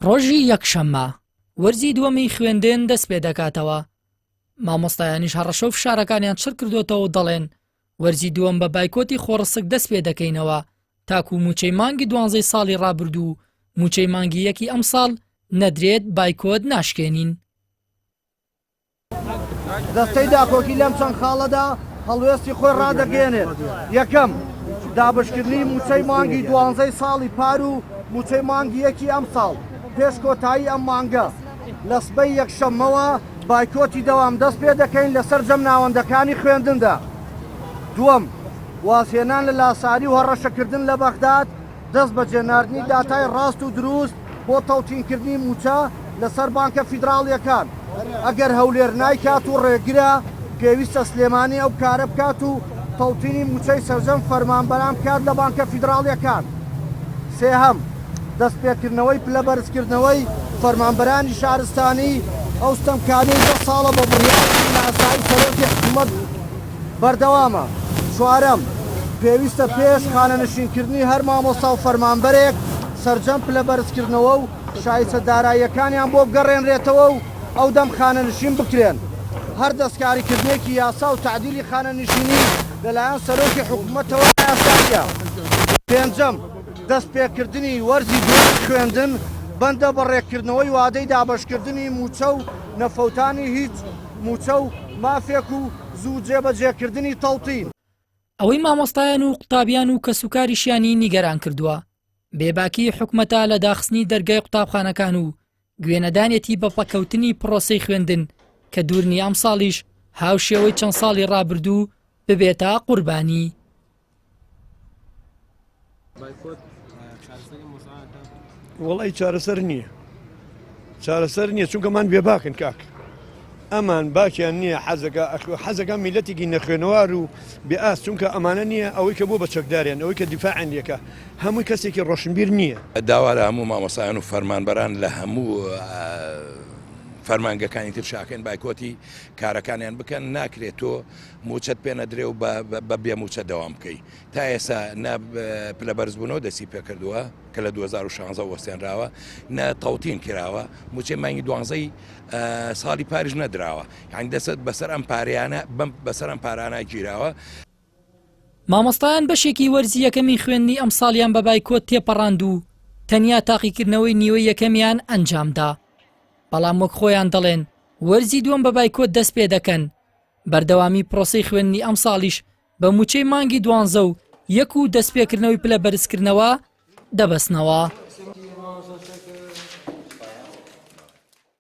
ڕۆژی یەکشەممە وەرزی دووەمی خوێندن دەست پێ دەکاتەوە. مامۆستایانیش هەڕەشە و فشارەکانیان چڕ کردوتەوە و دەڵێن وەرزی دووەم بە بایکۆتی خۆڕسک دەست پێ دەکەینەوە تاکو موچەی مانگی 12 ساڵی ڕابردوو موچەی مانگی یەکی ئەم ساڵ نەدرێت بایکۆت ناشکێنین. دەستەی داکۆکی لەم چەند خاڵەدا هەڵوێستی خۆی ڕادەگەێنێت. یەکەم دابشکردنی موچەی مانگی 12 ساڵی پار و موچەی مانگی یەکی ئەم ساڵ پێش کۆتایی ئەم مانگە لە سبەی یەکشەممەوە بایکۆتی دەوام دەست پێ دەکەین لەسەر جەم ناوەندەکانی خوێندندا. دووەم واسێنان لە لاساری و هەڕەشەکردن لە بەغداد دەست بە جێناردنی داتای ڕاست و دروست بۆ تەوتینکردنی موچە لەسەر بانکە فیدراڵیەکان. ئەگەر هەولێر نایکات و ڕێگرە پێویستە سلێمانی ئەو کارە بکات و تەوتینی موچەی سەرجەم فەرمانبەران بکات لە بانکە فیدراڵیەکان. سێهەم دەستپێکردنەوەی پلە بەرزکردنەوەی فەرمانبەرانی شارستانی ئەو ستەمکارەی 2 ساڵە بە بڕیاری ناسایی سەرۆکی حکوومەت بەردەوامە. چوارەم پێویستە پێش خانەنشینکردنی هەر مامۆستا و فەرمانبەرێک سەرجەم پلە بەرزکردنەوە و شایستە داراییەکانیان بۆ بگەڕێنرێتەوە و ئەو دەم خانەنشین بکرێن. هەر دەستکاریکردنێکی یاسا و تعدیلی خانەنشینی لەلایەن سەرۆکی حکوومەتەوە یاساییە. پێنجەم دەست پێکردنی وەرزی دووەمی خوێندن بەندە بەڕێککردنەوەی وادەی دابشکردنی موچە و نەفەوتانی هیچ موچە و مافێک و زوو جێبەجێکردنی تەڵتین. ئەوەی مامۆستایان و قوتابیان و کەسوکاریشیانی نیگەران کردووە بێباکی حکومەتە لە داخستنی دەرگای قوتابخانەکان و گوێنەدانێتی بە پەکەوتنی پرۆسەی خوێندن کە دوورنی ئەم ساڵیش هاوشێوەی چەند ساڵی ڕابردوو ببێتە قوربانی. وڵی چارەسەر نییە چارەسەر نییە چونکەمان بێباکن کاک ئەمان باکیان نییە حەزەکە میلەتێکی نەخوێنەوار و بێئاس چونکە ئەمانە نییە ئەوەی کە بۆ بە چەکداریان ئەوەی کە دیفاعیان لێکە هەمووی کەسێکی ڕۆشنبیر نییە. داوارە هەموو مامۆسایان و فەرمانبەران لە هەموو فەرمانگەکانی تر شاکەن بایکۆتی کارەکانیان بکەن ناکرێت تۆ موچەت پێ نەدرێ و بە بێ موچە دەوام بکەی. تا ئێستا پلە بەرزبوونەوە دەستی پێ کردووە کە لە 2016 وەستێنراوە نە تەوتین کراوە موچەی مانگی 12 ساڵی پاریش نەدراوە یعنی دەست بەسەر ئەم پارەیانە بەسەر ئەم پارانە گیراوە. مامۆستایان بەشێکی وەرزی یەکەمی خوێندنی ئەم ساڵیان بە بایکۆت تێپەڕاند و تەنیا تاقیکردنەوەی نیوەی یەکەمیان ئەنجامدا. بەڵام وەک خۆیان دەڵێن وەرزی دووەم بە بایکۆت دەست پێ دەکەن. بەردەوامی پرۆسەی خوێندنی ئەم ساڵیش بە موچەی مانگی 12 و یەک و دەستپێکردنەوەی پلە بەرزکردنەوە دەبەستنەوە.